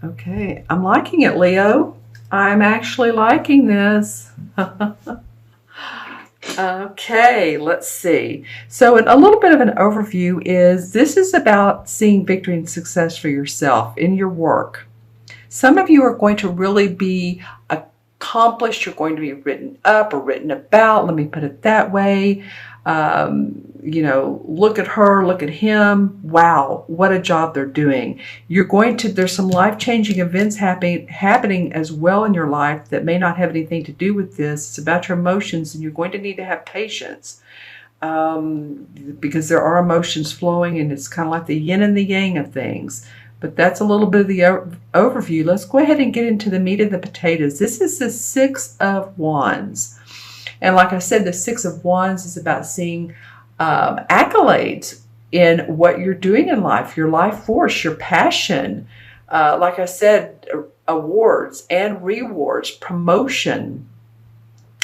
Okay, I'm liking it, Leo. I'm actually liking this. Okay, let's see. So, a little bit of an overview is this is about seeing victory and success for yourself in your work. Some of you are going to really be accomplished. You're going to be written up or written about. Let me put it that way. Look at her, look at him. Wow, what a job they're doing. There's some life-changing events happening as well in your life that may not have anything to do with this. It's about your emotions, and you're going to need to have patience because there are emotions flowing, and it's kind of like the yin and the yang of things. But that's a little bit of the overview. Let's go ahead and get into the meat of the potatoes. This is the Six of Wands. And like I said, the Six of Wands is about seeing accolades in what you're doing in life, your life force, your passion. Like I said, awards and rewards, promotion.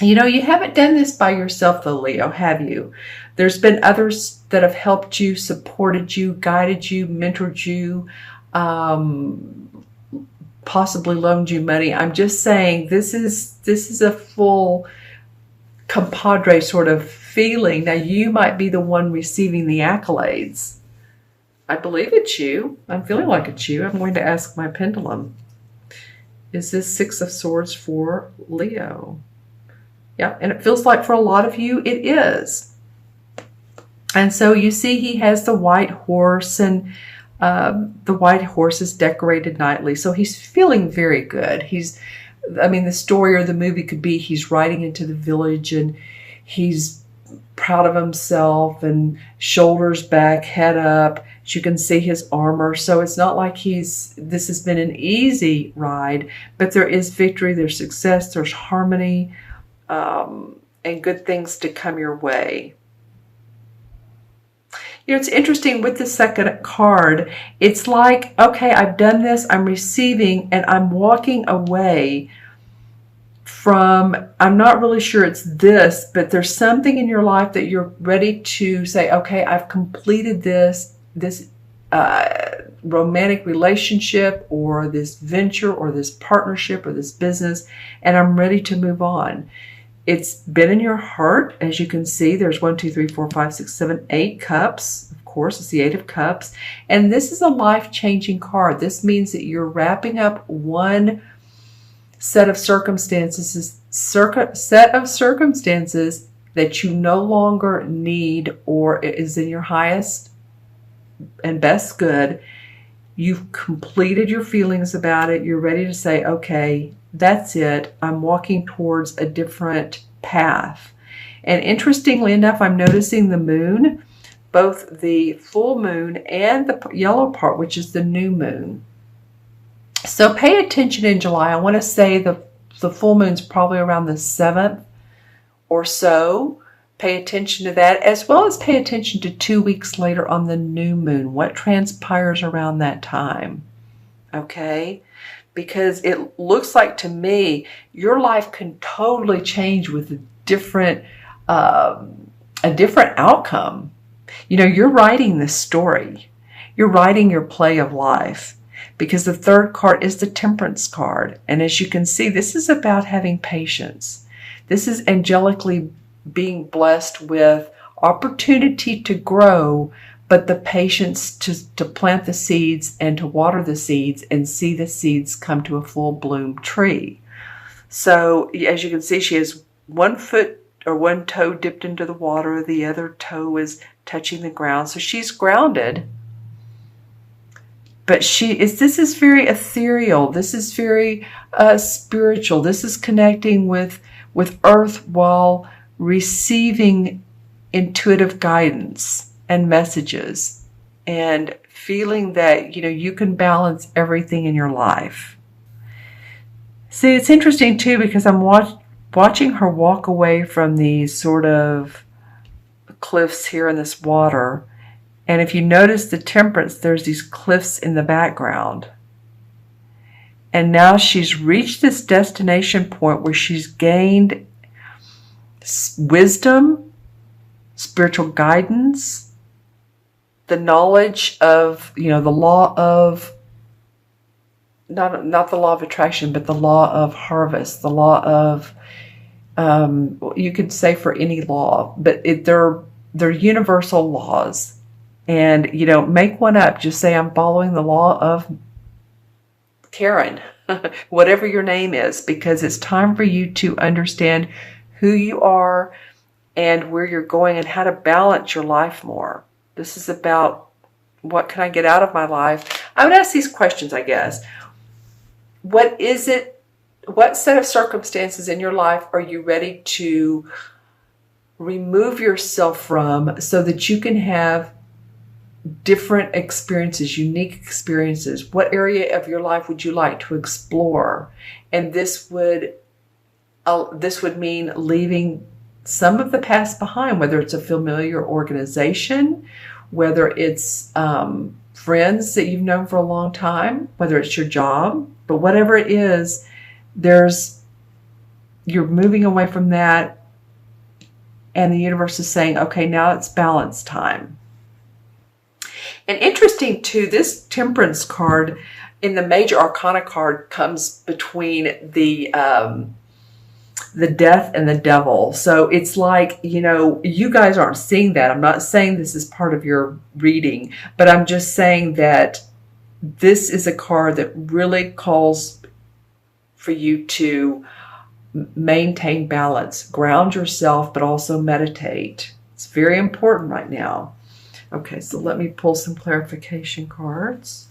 You haven't done this by yourself though, Leo, have you? There's been others that have helped you, supported you, guided you, mentored you, possibly loaned you money. I'm just saying this is a full compadre sort of feeling. Now you might be the one receiving the accolades. I believe it's you. I'm feeling like it's you. I'm going to ask my pendulum. Is this Six of Swords for Leo? Yeah, and it feels like for a lot of you it is. And so you see he has the white horse, and the white horse is decorated nightly. So he's feeling very good. The story or the movie could be he's riding into the village and he's proud of himself and shoulders back, head up. As you can see his armor. So it's not like this has been an easy ride, but there is victory, there's success, there's harmony, and good things to come your way. It's interesting with the second card. It's like, okay, I've done this, I'm receiving, and I'm walking away from, I'm not really sure it's this, but there's something in your life that you're ready to say, okay, I've completed this romantic relationship or this venture or this partnership or this business, and I'm ready to move on. It's been in your heart. As you can see, there's 1, 2, 3, 4, 5, 6, 7, 8 cups. Of course, it's the Eight of Cups. And this is a life-changing card. This means that you're wrapping up one set of circumstances that you no longer need or is in your highest and best good. You've completed your feelings about it. You're ready to say, okay, that's it. I'm walking towards a different path. And interestingly enough, I'm noticing the moon, both the full moon and the yellow part, which is the new moon. So pay attention in July. I want to say the full moon's probably around the 7th or so. Pay attention to that, as well as pay attention to 2 weeks later on the new moon. What transpires around that time? Okay? Because it looks like to me your life can totally change with a different outcome. You're writing this story. You're writing your play of life, because the third card is the Temperance card. And as you can see, this is about having patience. This is angelically being blessed with opportunity to grow, but the patience to plant the seeds and to water the seeds and see the seeds come to a full bloom tree. So as you can see, she has one foot or one toe dipped into the water. The other toe is touching the ground. So she's grounded. But this is very ethereal. This is very spiritual. This is connecting with earth while receiving intuitive guidance and messages, and feeling that you can balance everything in your life. See, it's interesting too, because I'm watching her walk away from these sort of cliffs here in this water, and if you notice the Temperance, there's these cliffs in the background. And now she's reached this destination point where she's gained wisdom, spiritual guidance, the knowledge of, the law of not the law of attraction, but the law of harvest, the law of, you could say for any law, but they're universal laws. And, make one up. Just say, I'm following the law of Karen, whatever your name is, because it's time for you to understand who you are and where you're going and how to balance your life more. This is about, what can I get out of my life? I would ask these questions, I guess. What set of circumstances in your life are you ready to remove yourself from so that you can have different experiences, unique experiences? What area of your life would you like to explore? And this would mean leaving some of the past behind, whether it's a familiar organization, whether it's friends that you've known for a long time, whether it's your job, but whatever it is, you're moving away from that, and the universe is saying, okay, now it's balance time. And interesting too, this Temperance card in the Major Arcana card comes between the Death and the Devil. So it's like, you guys aren't seeing that. I'm not saying this is part of your reading, but I'm just saying that this is a card that really calls for you to maintain balance, ground yourself, but also meditate. It's very important right now. Okay, so let me pull some clarification cards.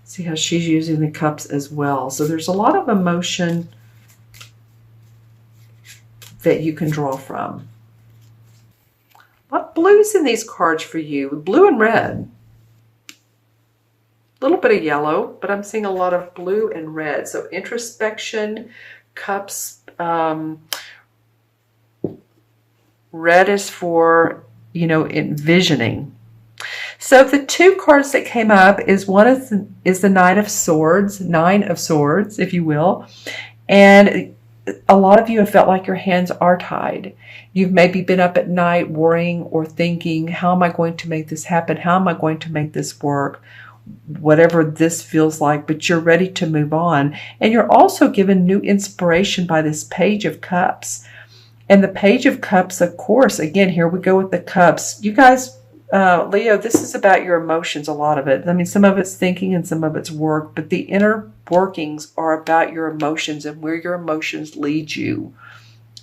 See how she's using the cups as well. So there's a lot of emotion that you can draw from. A lot of blues in these cards for you, blue and red. A little bit of yellow, but I'm seeing a lot of blue and red. So introspection, cups. Red is for, envisioning. So the two cards that came up is one is the Knight of Swords, 9 of Swords, if you will. And a lot of you have felt like your hands are tied. You've maybe been up at night worrying or thinking, how am I going to make this happen? How am I going to make this work? Whatever this feels like, but you're ready to move on. And you're also given new inspiration by this Page of Cups. And the Page of Cups, of course, again, here we go with the cups. You guys, Leo, this is about your emotions, a lot of it. I mean, some of it's thinking and some of it's work, but the inner workings are about your emotions and where your emotions lead you.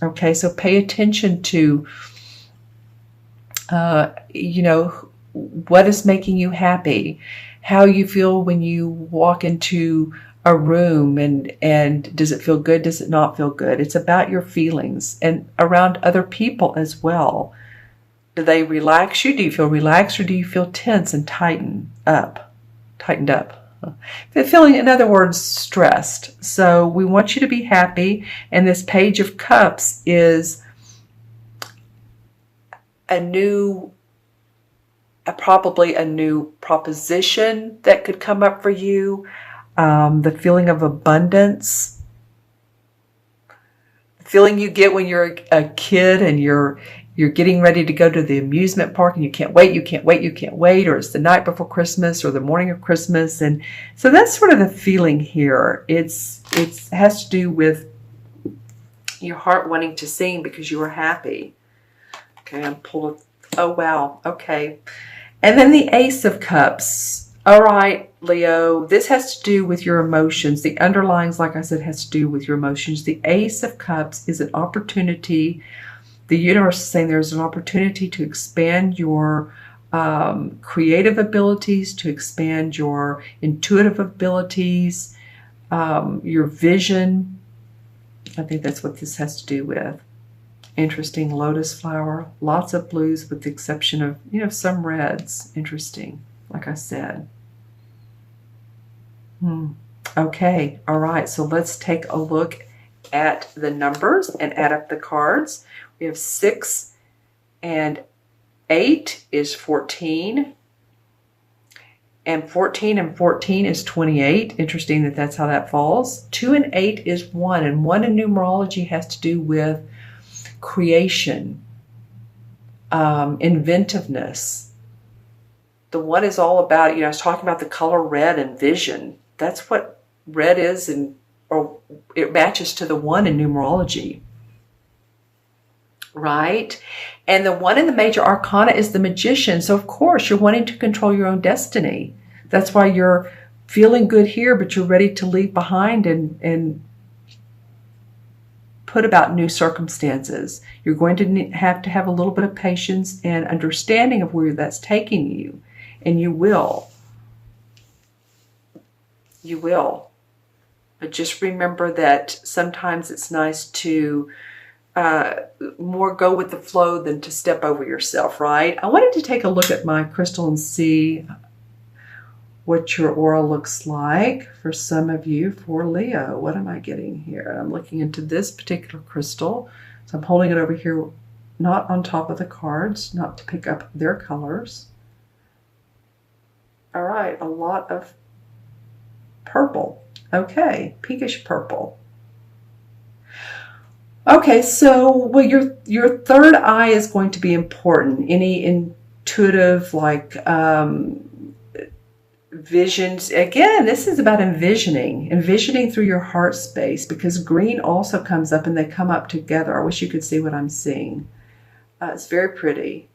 Okay, so pay attention to, what is making you happy, how you feel when you walk into a room, and does it feel good? Does it not feel good? It's about your feelings and around other people as well. Do they relax you? Do you feel relaxed, or do you feel tense and tightened up? Feeling, in other words, stressed. So we want you to be happy. And this Page of Cups is probably a new proposition that could come up for you. The feeling of abundance, the feeling you get when you're a kid and you're getting ready to go to the amusement park and you can't wait, or it's the night before Christmas or the morning of Christmas. And so that's sort of the feeling here. It has to do with your heart wanting to sing because you are happy. Okay, I'm pulling. Oh, wow. Okay. And then the Ace of Cups. All right, Leo, this has to do with your emotions. The underlines, like I said, has to do with your emotions. The Ace of Cups is an opportunity. The universe is saying there's an opportunity to expand your creative abilities, to expand your intuitive abilities, your vision. I think that's what this has to do with. Interesting. Lotus flower. Lots of blues with the exception of, some reds. Interesting. Like I said. Okay. All right. So let's take a look at the numbers and add up the cards. We have 6 and 8 is 14. And 14 and 14 is 28. Interesting that that's how that falls. 2 and 8 is 1. And 1 in numerology has to do with creation, inventiveness. The 1 is all about, I was talking about the color red and vision. That's what red is, or it matches to the 1 in numerology. Right? And the 1 in the major arcana is the magician. So of course you're wanting to control your own destiny. That's why you're feeling good here, but you're ready to leave behind and put about new circumstances. You're going to have a little bit of patience and understanding of where that's taking you. And you will. You will. But just remember that sometimes it's nice to more go with the flow than to step over yourself, right? I wanted to take a look at my crystal and see what your aura looks like for some of you. For Leo, what am I getting here? I'm looking into this particular crystal. So I'm holding it over here, not on top of the cards, not to pick up their colors. All right, a lot of purple. Okay, pinkish purple. Okay, so well, your third eye is going to be important. Any intuitive, like visions. Again, this is about envisioning through your heart space, because green also comes up and they come up together. I wish you could see what I'm seeing. It's very pretty.